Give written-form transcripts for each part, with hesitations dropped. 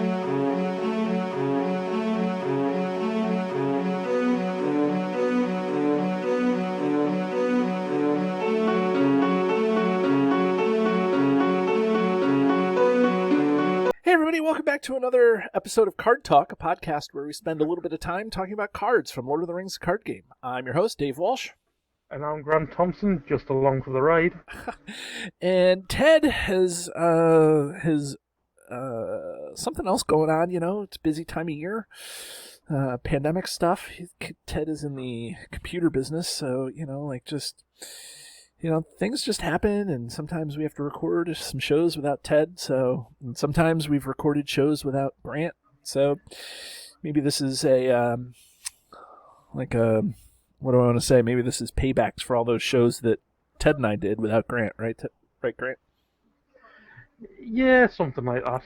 Hey everybody, welcome back to another episode of Card Talk, a podcast where we spend a little bit of time talking about cards from Lord of the Rings card game. I'm your host, Dave Walsh. And I'm Grant Thompson, just along for the ride. And Ted has something else going on, it's a busy time of year. Pandemic stuff. Ted is in the computer business, so, things just happen, and sometimes we have to record some shows without Ted, and sometimes we've recorded shows without Grant, so maybe this is what do I want to say? Maybe this is paybacks for all those shows that Ted and I did without Grant, right? Right, Grant? Yeah, something like that.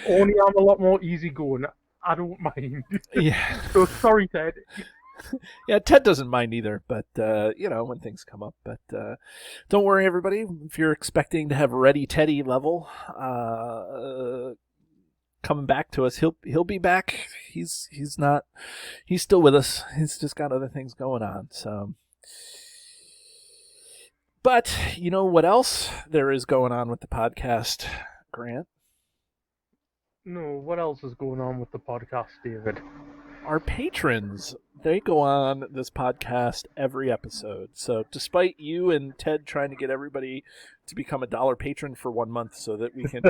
Only I'm a lot more easygoing. I don't mind. Yeah. So sorry, Ted. Yeah, Ted doesn't mind either, but, when things come up. But don't worry, everybody. If you're expecting to have Ready Teddy level coming back to us, he'll be back. He's still with us. He's just got other things going on. So, but you know what else there is going on with the podcast, Grant? No, what else is going on with the podcast, David? Our patrons, they go on this podcast every episode. So despite you and Ted trying to get everybody to become a $1 patron for 1 month so that we can...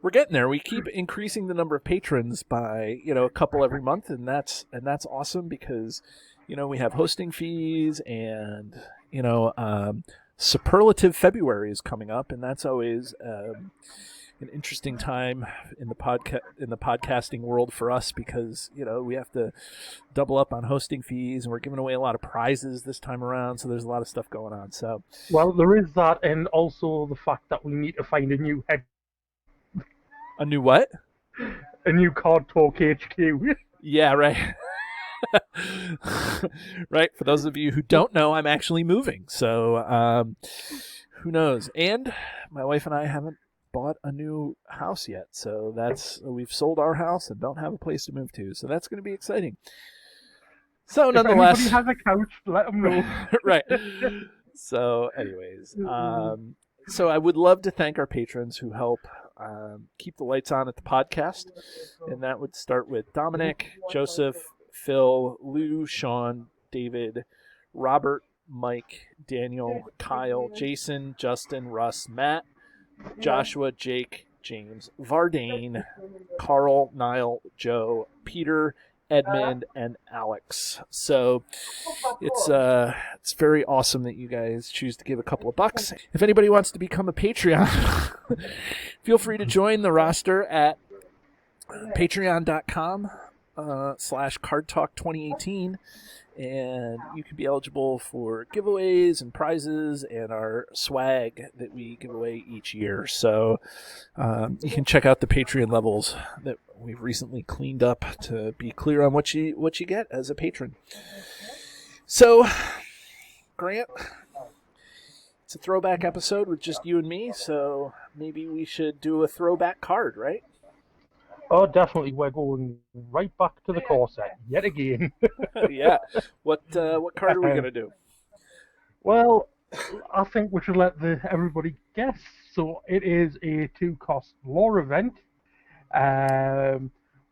we're getting there. We keep increasing the number of patrons by, a couple every month, and that's awesome because, we have hosting fees and, Superlative February is coming up, and that's always... an interesting time in the podcasting world for us because we have to double up on hosting fees, and we're giving away a lot of prizes this time around, so there's a lot of stuff going on. So, well, there is that, and also the fact that we need to find a new head. A new what? A new Card Talk HQ. Yeah, right. Right. For those of you who don't know, I'm actually moving, so who knows? And my wife and I haven't bought a new house yet, so we've sold our house and don't have a place to move to, so that's going to be exciting. So nonetheless, if anybody has a couch, let them know. Right. So anyways, so I would love to thank our patrons who help keep the lights on at the podcast, and that would start with Dominic, Joseph, Phil, Lou, Sean, David, Robert, Mike, Daniel, Kyle, Jason, Justin, Russ, Matt, Joshua, Jake, James, Vardane, Carl, Niall, Joe, Peter, Edmund, and Alex. So it's very awesome that you guys choose to give a couple of bucks. If anybody wants to become a Patreon, feel free to join the roster at patreon.com/cardtalk2018. And you can be eligible for giveaways and prizes and our swag that we give away each year. So you can check out the Patreon levels that we've recently cleaned up to be clear on what you get as a patron. So, Grant, it's a throwback episode with just you and me, so maybe we should do a throwback card, right? Oh, definitely. We're going right back to the core set yet again. Yeah. What card are we going to do? Well, I think we should let everybody guess. So it is a 2-cost lore event,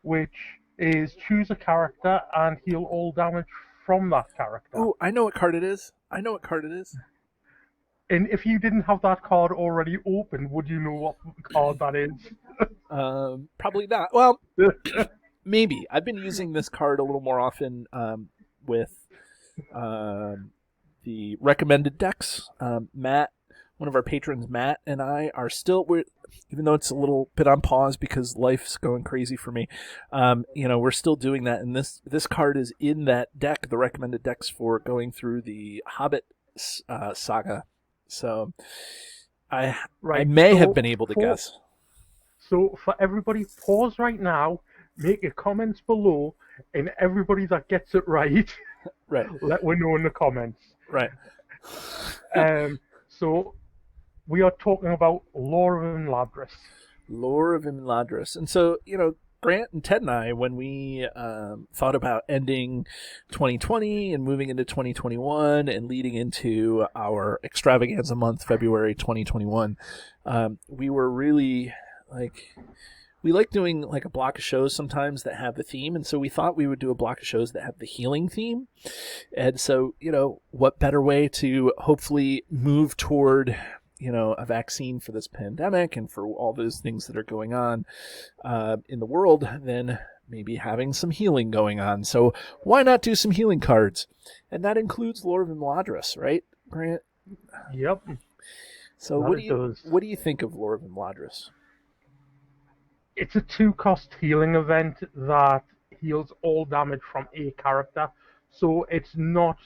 which is choose a character and heal all damage from that character. Oh, I know what card it is. And if you didn't have that card already open, would you know what card that is? Probably not. Well, maybe. I've been using this card a little more often with the recommended decks. Matt, one of our patrons, Matt, and I are still, even though it's a little bit on pause because life's going crazy for me, we're still doing that. And this card is in that deck, the recommended decks for going through the Hobbit saga. So I may have been able to guess. So for everybody, pause right now, make your comments below, and everybody that gets it right, let me know in the comments. Right. So we are talking about Lore of Imladris. Lore of Imladris. And so, Grant and Ted and I, when we thought about ending 2020 and moving into 2021 and leading into our extravaganza month, February 2021, we were really we like doing like a block of shows sometimes that have the theme. And so we thought we would do a block of shows that have the healing theme. And so, what better way to hopefully move toward a vaccine for this pandemic and for all those things that are going on in the world, then maybe having some healing going on. So why not do some healing cards? And that includes Lore of Imladris, right, Grant? Yep. So what do you think of Lore of Imladris? It's a 2-cost healing event that heals all damage from a character. So it's not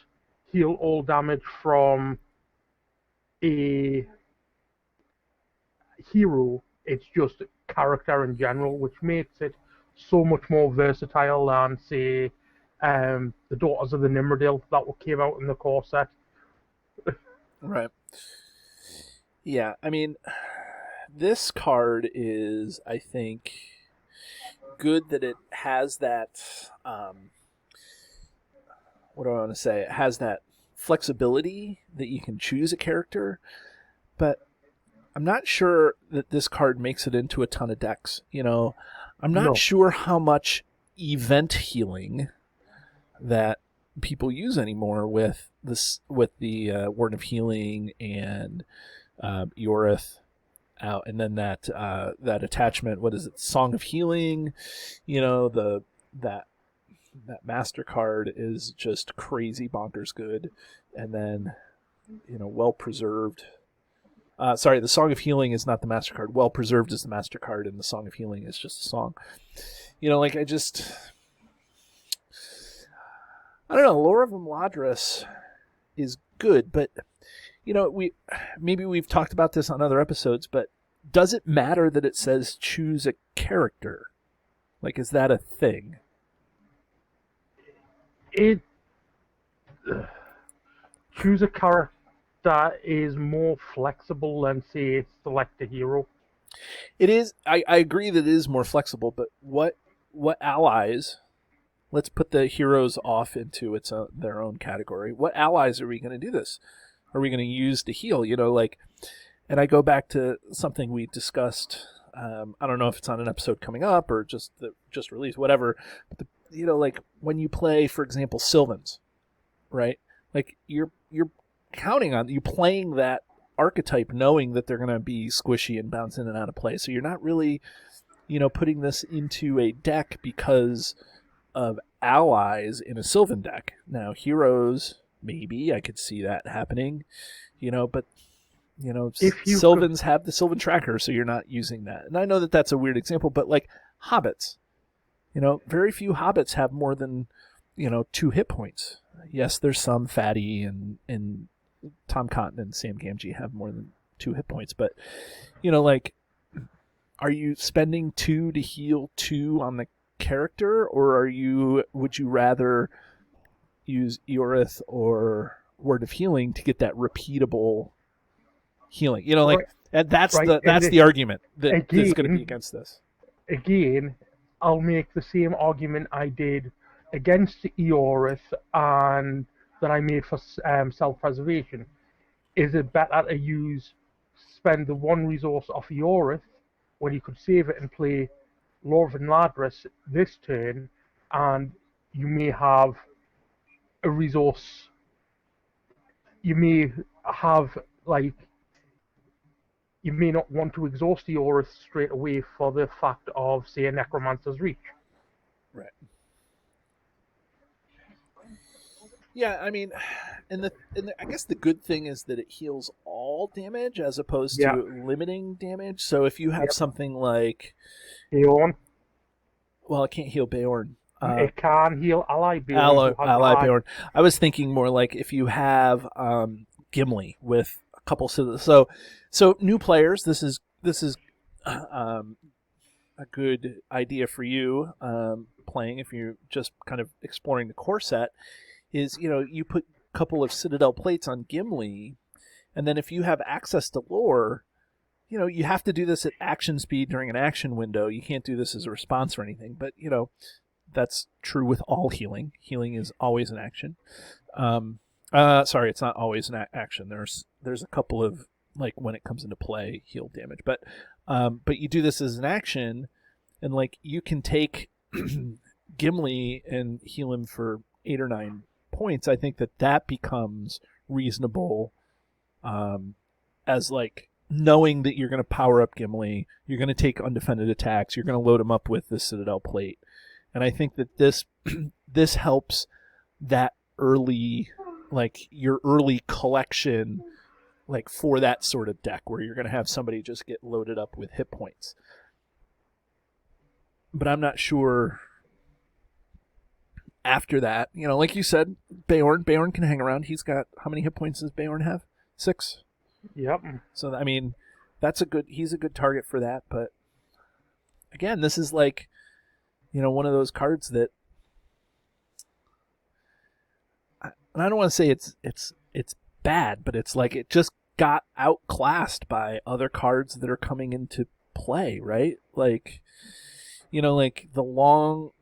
heal all damage from a hero, it's just character in general, which makes it so much more versatile than, say, the Daughters of the Nimrodil that came out in the core set. Right. Yeah, I mean, this card is, I think, good that it has that, what do I want to say? It has that flexibility that you can choose a character, but I'm not sure that this card makes it into a ton of decks. I'm not sure how much event healing that people use anymore with the Word of Healing and Eorith out, and then that attachment. What is it? Song of Healing. That master card is just crazy bonkers good, and then well preserved. Sorry, the Song of Healing is not the master card. Well preserved is the master card, and the Song of Healing is just a song. I don't know. Lore of Imladris is good, but we've talked about this on other episodes, but does it matter that it says choose a character? Is that a thing? Choose a character that is more flexible than, say, select a hero. It is. I agree that it is more flexible, but what allies? Let's put the heroes off into their own category. What allies are we going to do this? Are we going to use to heal? And I go back to something we discussed. I don't know if it's on an episode coming up or just released, whatever. But when you play, for example, Sylvans, right? You're counting on you playing that archetype, knowing that they're going to be squishy and bounce in and out of play. So you're not really, putting this into a deck because of allies in a Sylvan deck. Now, heroes, maybe I could see that happening, but Sylvans have the Sylvan tracker, so you're not using that. And I know that that's a weird example, but hobbits, very few hobbits have more than 2 hit points. Yes, there's some Fatty and Tom Cotton and Sam Gamgee have more than 2 hit points, but are you spending 2 to heal 2 on the character, or would you rather use Eorith or Word of Healing to get that repeatable healing? And that's the argument that's going to be against this. Again, I'll make the same argument I did against Eorith and that I made for self-preservation. Is it better to spend the 1 resource off Eorith when you could save it and play Lore of Imladris this turn, and you may have a resource, you may not want to exhaust the Eorith straight away for the fact of, say, a Necromancer's Reach. Right. Yeah, I mean, and I guess the good thing is that it heals all damage as opposed to limiting damage. So if you have something like Beorn. Well, it can't heal Beorn. It can heal ally Beorn. Ally Beorn. I was thinking more like if you have Gimli with a couple. So new players, this is a good idea for you playing if you're just kind of exploring the core set. Is you put a couple of Citadel plates on Gimli, and then if you have access to lore, you have to do this at action speed during an action window. You can't do this as a response or anything, but that's true with all healing. Healing is always an action. Sorry, it's not always an action. There's a couple of, like, when it comes into play, heal damage, but you do this as an action, and like you can take Gimli and heal him for 8 or 9 points. I think that becomes reasonable, as like knowing that you're going to power up Gimli, you're going to take undefended attacks, you're going to load him up with the Citadel plate. And I think that this helps that early, like your early collection, like for that sort of deck where you're going to have somebody just get loaded up with hit points. But I'm not sure after that, like you said, Beorn can hang around. He's got, how many hit points does Beorn have? 6. Yep. So I mean, he's a good target for that. But again, this is like, one of those cards that, and I don't want to say it's bad, but it's like it just got outclassed by other cards that are coming into play, right? Like, like the long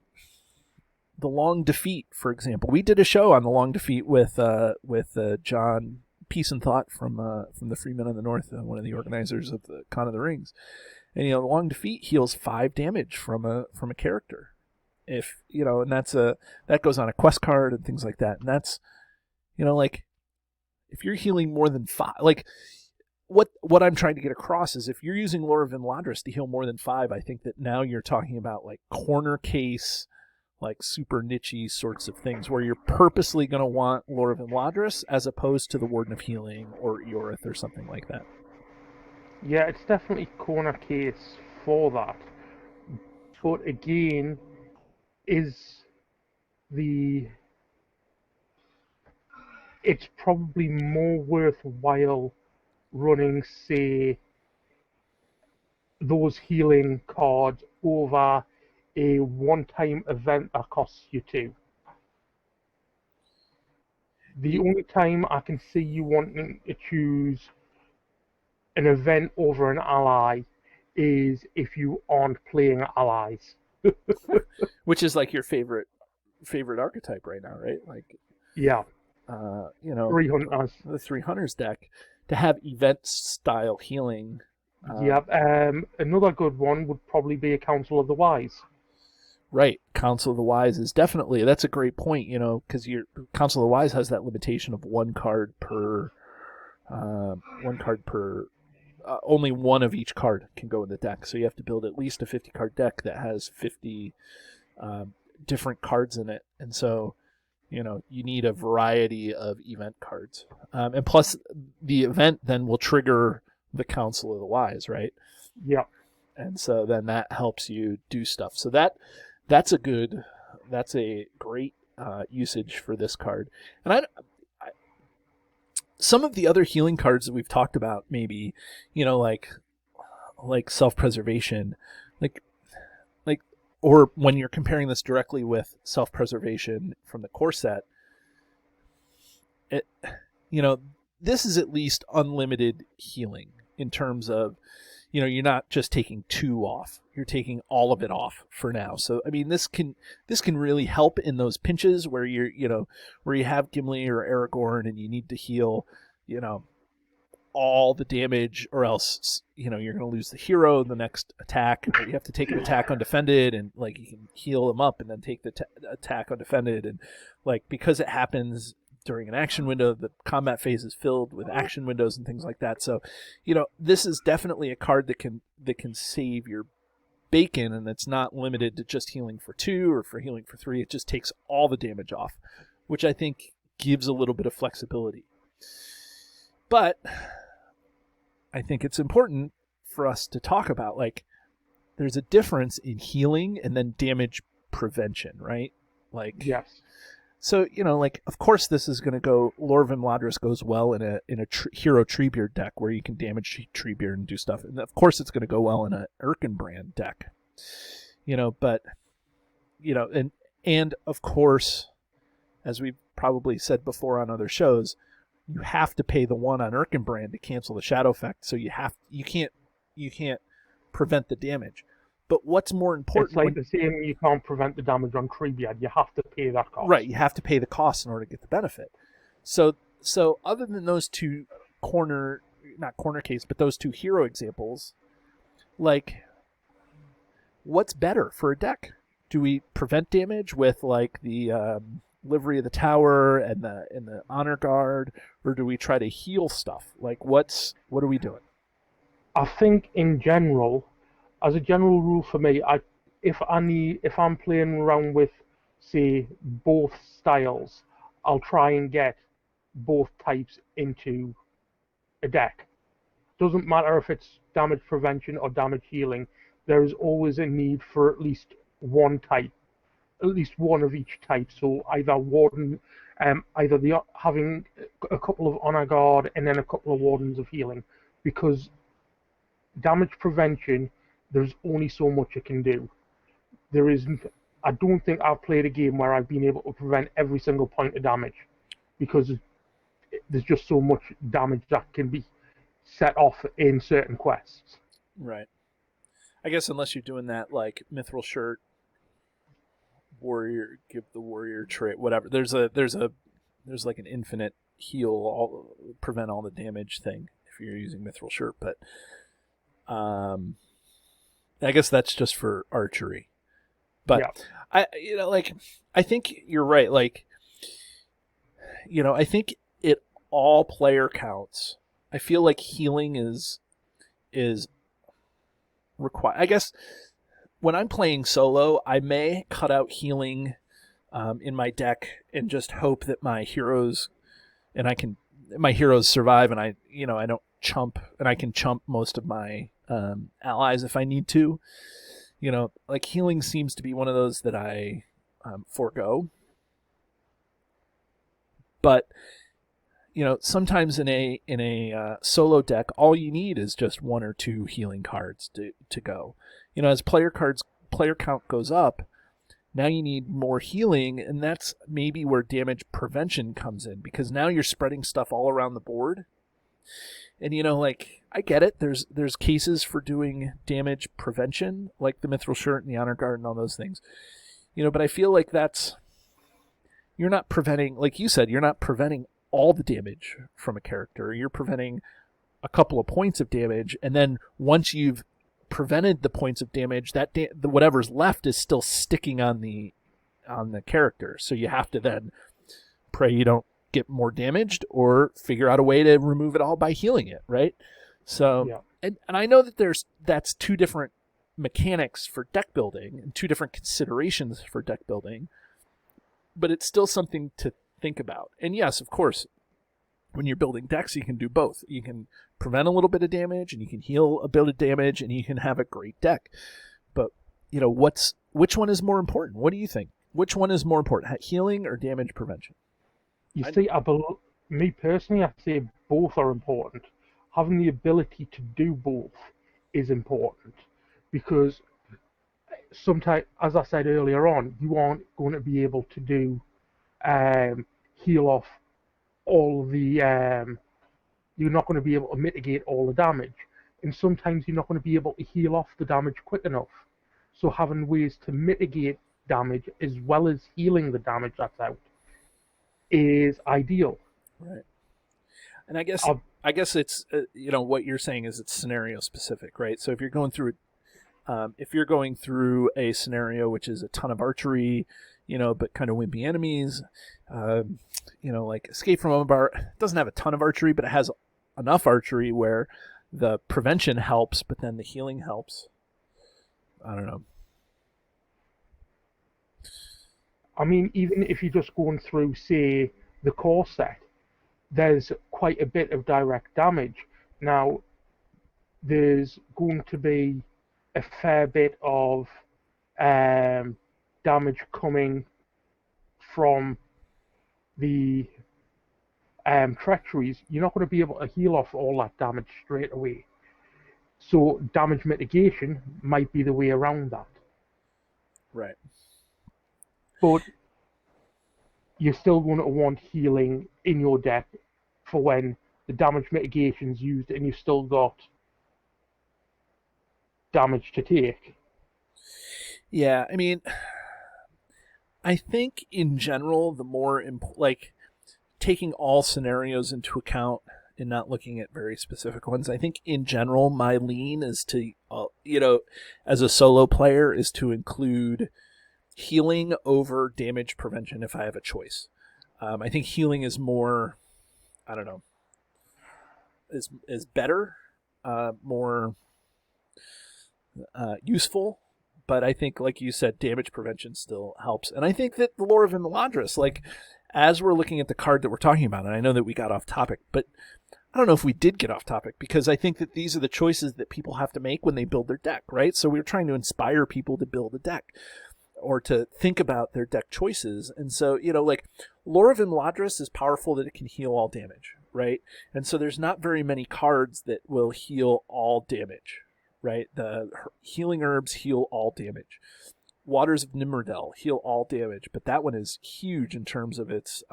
defeat, for example. We did a show on the long defeat with John Peace and Thought from the Freemen of the North, one of the organizers of the Con of the Rings. And the long defeat heals 5 damage from a character, if and that goes on a quest card and things like that. And that's like if you're healing more than 5, like what I'm trying to get across is if you're using Lore of Imladris to heal more than 5, I think that now you're talking about like corner case, like super niche-y sorts of things where you're purposely going to want Lore of Imladris as opposed to the Warden of Healing or Eorith or something like that. Yeah, it's definitely corner case for that. But again, it's probably more worthwhile running, say, those healing cards over a one-time event that costs you 2. The only time I can see you wanting to choose an event over an ally is if you aren't playing allies. Which is like your favorite archetype right now, right? Like, yeah. 3 Hunters. The 3 Hunters deck to have event style healing. Yep. Another good one would probably be a Council of the Wise. Right. Council of the Wise is definitely, that's a great point, because your Council of the Wise has that limitation of one card per only one of each card can go in the deck. So you have to build at least a 50 card deck that has 50 different cards in it. And so, you need a variety of event cards. And plus the event then will trigger the Council of the Wise, right? Yeah. And so then that helps you do stuff. So that's a great usage for this card. And I some of the other healing cards that we've talked about, maybe, like self-preservation, like, or when you're comparing this directly with self-preservation from the core set, this is at least unlimited healing in terms of, you're not just taking 2 off, you're taking all of it off for now. So, I mean, this can really help in those pinches where where you have Gimli or Aragorn and you need to heal, all the damage, or else, you're going to lose the hero the next attack, or you have to take an attack undefended, and like you can heal them up and then take the attack undefended, and like because it happens during an action window, the combat phase is filled with action windows and things like that. So, this is definitely a card that can save your bacon, and it's not limited to just healing for 2 or for healing for 3. It just takes all the damage off, which I think gives a little bit of flexibility. But I think it's important for us to talk about, like, there's a difference in healing and then damage prevention, right? Like, yes. So, like, of course this is going to go, Lore of Imladris goes well in a hero Treebeard deck where you can damage Treebeard and do stuff. And of course it's going to go well in a Erkenbrand deck, but, and of course, as we've probably said before on other shows, you have to pay the 1 on Erkenbrand to cancel the shadow effect. So you can't prevent the damage. But what's more important? It's like the same, you can't prevent the damage on Treebeard. You have to pay that cost. Right, you have to pay the cost in order to get the benefit. So other than those two not corner case, but those two hero examples, like, what's better for a deck? Do we prevent damage with like the Livery of the Tower and the Honor Guard, or do we try to heal stuff? Like, what are we doing? I think in general, as a general rule for me, if I'm playing around with, say, both styles, I'll try and get both types into a deck. Doesn't matter if it's damage prevention or damage healing, there is always a need for at least one type, at least one of each type. So either Warden, having a couple of Honor Guard and then a couple of Wardens of healing, because damage prevention, there's only so much it can do. I don't think I've played a game where I've been able to prevent every single point of damage, because there's just so much damage that can be set off in certain quests. Right. I guess unless you're doing that like Mithril Shirt, Warrior, give the Warrior trait, whatever. There's like an infinite heal, prevent all the damage thing if you're using Mithril Shirt, but I guess that's just for archery. But yeah. I think you're right. Like, I think it all player counts. I feel like healing is required. I guess when I'm playing solo, I may cut out healing in my deck and just hope that my heroes survive, and I don't chump, and I can chump most of my allies if I need to. Like, healing seems to be one of those that I forego. But sometimes in a solo deck, all you need is just one or two healing cards to go. As player count goes up, now you need more healing, and that's maybe where damage prevention comes in, because now you're spreading stuff all around the board. And I get it. There's cases for doing damage prevention, like the Mithril Shirt and the Honor Guard and all those things. But I feel like you're not preventing, like you said, you're not preventing all the damage from a character. You're preventing a couple of points of damage, and then once you've prevented the points of damage, that whatever's left is still sticking on the character. So you have to then pray you don't get more damaged, or figure out a way to remove it all by healing it, right? So yeah. and I know that that's two different mechanics for deck building and two different considerations for deck building, but it's still something to think about. And yes, of course, when you're building decks, you can do both. You can prevent a little bit of damage, and you can heal a bit of damage, and you can have a great deck. But which one is more important? What do you think? Which one is more important, healing or damage prevention? Me personally, I say both are important. Having the ability to do both is important, because sometimes, as I said earlier on, you aren't going to be able to do heal off all the you're not going to be able to mitigate all the damage, and sometimes you're not going to be able to heal off the damage quick enough. So having ways to mitigate damage as well as healing the damage that's out is ideal. Right. And I guess it's what you're saying is it's scenario specific, right? So if you're going through a scenario which is a ton of archery, but kind of wimpy enemies, like Escape from Omabar doesn't have a ton of archery, but it has enough archery where the prevention helps, but then the healing helps. I don't know. I mean, even if you're just going through, say, the core set, there's quite a bit of direct damage. Now, there's going to be a fair bit of damage coming from the treacheries. You're not going to be able to heal off all that damage straight away. So damage mitigation might be the way around that. Right. But you're still going to want healing in your deck for when the damage mitigation's used and you've still got damage to take. Yeah, I mean, I think in general, the more like taking all scenarios into account and not looking at very specific ones, I think in general, my lean is to, as a solo player, is to include healing over damage prevention if I have a choice. I think healing is more, I don't know, is better, more useful. But I think, like you said, damage prevention still helps. And I think that the lore of Imladris, like, as we're looking at the card that we're talking about, and I know that we got off topic, but I don't know if we did get off topic, because I think that these are the choices that people have to make when they build their deck, right? So we're trying to inspire people to build a deck or to think about their deck choices. And so, like, Lore of Imladris is powerful that it can heal all damage, right? And so there's not very many cards that will heal all damage, right? The healing herbs heal all damage. Waters of Nimrodel heal all damage, but that one is huge in terms of its,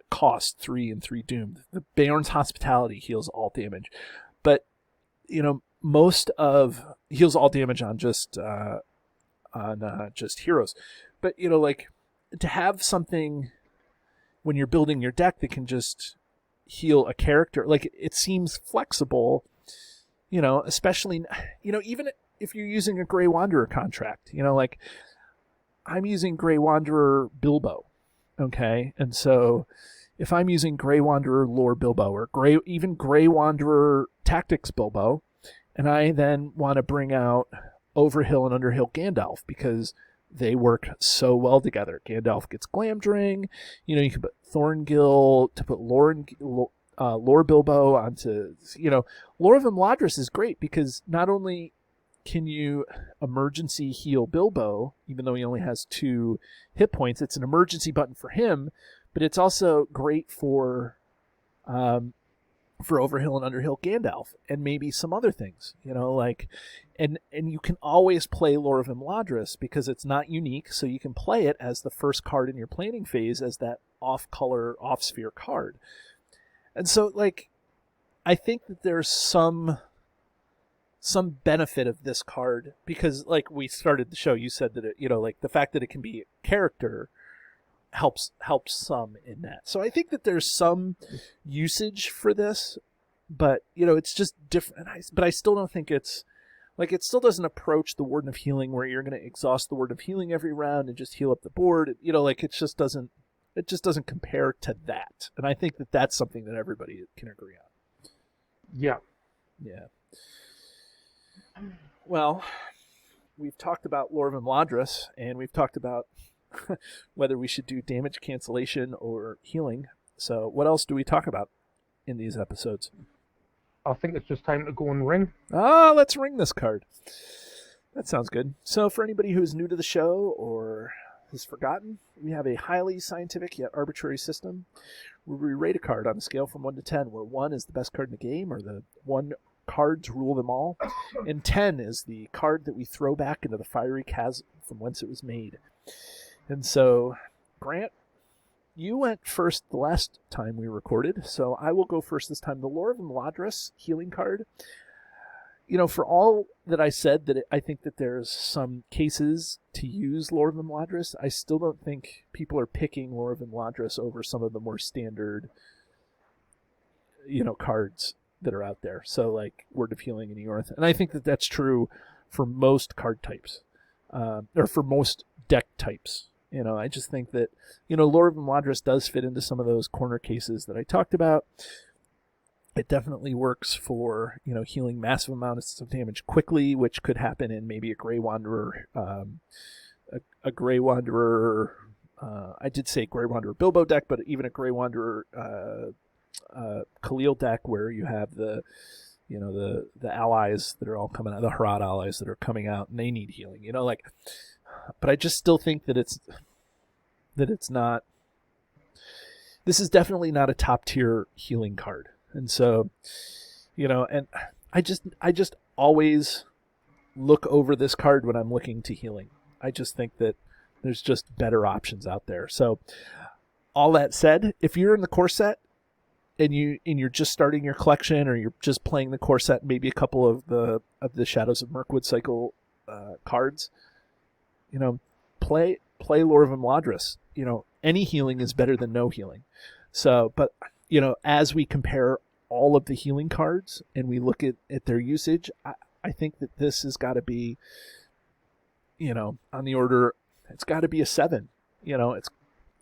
cost, 3 and 3 doomed. The Baron's Hospitality heals all damage, but most of heals all damage on just heroes. But like, to have something when you're building your deck that can just heal a character, like, it seems flexible, especially, even if you're using a Grey Wanderer contract, like, I'm using Grey Wanderer Bilbo, okay? And so if I'm using Grey Wanderer Lore Bilbo, or even Grey Wanderer Tactics Bilbo, and I then want to bring out Overhill and Underhill Gandalf because they work so well together. Gandalf gets Glamdring, you can put Thorngill to put Lore Bilbo onto, Lore of Imladris is great because not only can you emergency heal Bilbo, even though he only has 2 hit points, it's an emergency button for him, but it's also great for Overhill and Underhill Gandalf and maybe some other things, and you can always play Lore of Imladris because it's not unique, so you can play it as the first card in your planning phase as that off-color, off-sphere card. And so, like, I think that there's some benefit of this card because, like, we started the show, you said that it, like, the fact that it can be a character helps some in that. So I think that there's some usage for this, but it's just different. But I still don't think it's like, it still doesn't approach the Warden of Healing where you're going to exhaust the Warden of Healing every round and just heal up the board. Like, it just doesn't compare to that. And I think that that's something that everybody can agree on. Yeah. Well, we've talked about Lore of Imladris, and we've talked about whether we should do damage cancellation or healing. So what else do we talk about in these episodes? I think it's just time to go and ring. Let's ring this card. That sounds good. So for anybody who's new to the show or has forgotten, we have a highly scientific yet arbitrary system where we rate a card on a scale from 1 to 10, where 1 is the best card in the game, or the 1 cards rule them all, and 10 is the card that we throw back into the fiery chasm from whence it was made. And so, Grant, you went first the last time we recorded, so I will go first this time. The Lore of Imladris healing card, for all that I said that I think that there's some cases to use Lore of Imladris, I still don't think people are picking Lore of Imladris over some of the more standard, cards that are out there. So, like, Word of Healing and Eorth. And I think that that's true for most card types, or for most deck types. I just think that, Lore of Imladris does fit into some of those corner cases that I talked about. It definitely works for, healing massive amounts of damage quickly, which could happen in maybe a Grey Wanderer, a Grey Wanderer, I did say Grey Wanderer Bilbo deck, but even a Grey Wanderer Khalil deck where you have the allies that are all coming out, the Harad allies that are coming out, and they need healing, but I just still think that it's not, this is definitely not a top tier healing card. And so, and I just always look over this card when I'm looking to healing. I just think that there's just better options out there. So all that said, if you're in the core set and you're just starting your collection, or you're just playing the core set, maybe a couple of the Shadows of Mirkwood cycle cards, play Lore of Imladris. Any healing is better than no healing. So, but as we compare all of the healing cards and we look at their usage, I think that this has got to be, on the order. It's got to be a 7. It's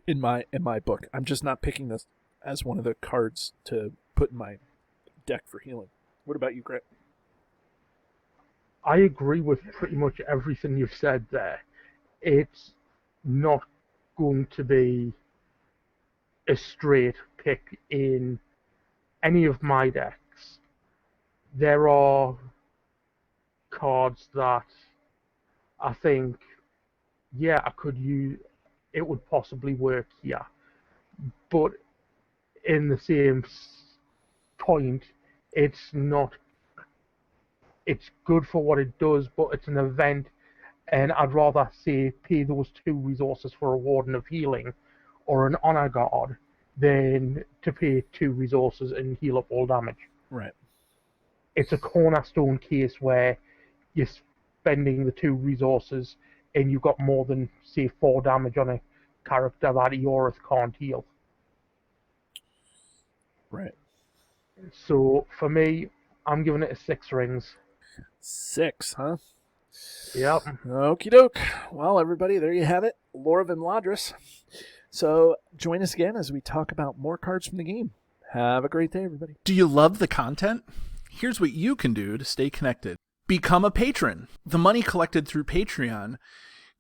in my book. I'm just not picking this as one of the cards to put in my deck for healing. What about you, Grant? I agree with pretty much everything you've said there. It's not going to be a straight pick in any of my decks. There are cards that I think, I could use, it would possibly work here. But in the same point, it's not, it's good for what it does, but it's an event, and I'd rather say pay those 2 resources for a Warden of Healing or an Honor Guard than to pay 2 resources and heal up all damage. Right. It's a cornerstone case where you're spending the 2 resources and you've got more than, say, 4 damage on a character that Eorith can't heal. Right. So for me, I'm giving it a 6 rings. 6, huh? Yep. Okie doke. Well, everybody, there you have it. Lore of Imladris. So join us again as we talk about more cards from the game. Have a great day, everybody. Do you love the content? Here's what you can do to stay connected. Become a patron. The money collected through Patreon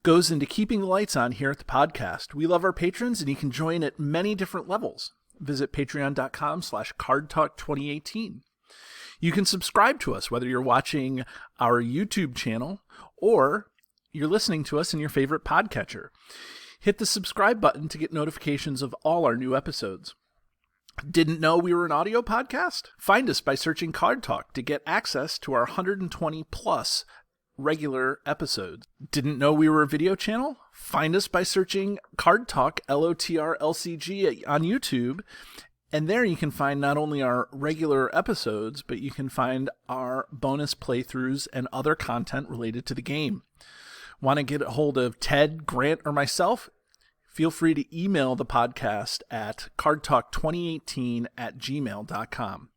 goes into keeping the lights on here at the podcast. We love our patrons, and you can join at many different levels. Visit patreon.com/cardtalk2018. You can subscribe to us, whether you're watching our YouTube channel or you're listening to us in your favorite podcatcher. Hit the subscribe button to get notifications of all our new episodes. Didn't know we were an audio podcast? Find us by searching Card Talk to get access to our 120 plus regular episodes. Didn't know we were a video channel? Find us by searching Card Talk LOTR LCG on YouTube. And there you can find not only our regular episodes, but you can find our bonus playthroughs and other content related to the game. Want to get a hold of Ted, Grant, or myself? Feel free to email the podcast at cardtalk2018@gmail.com.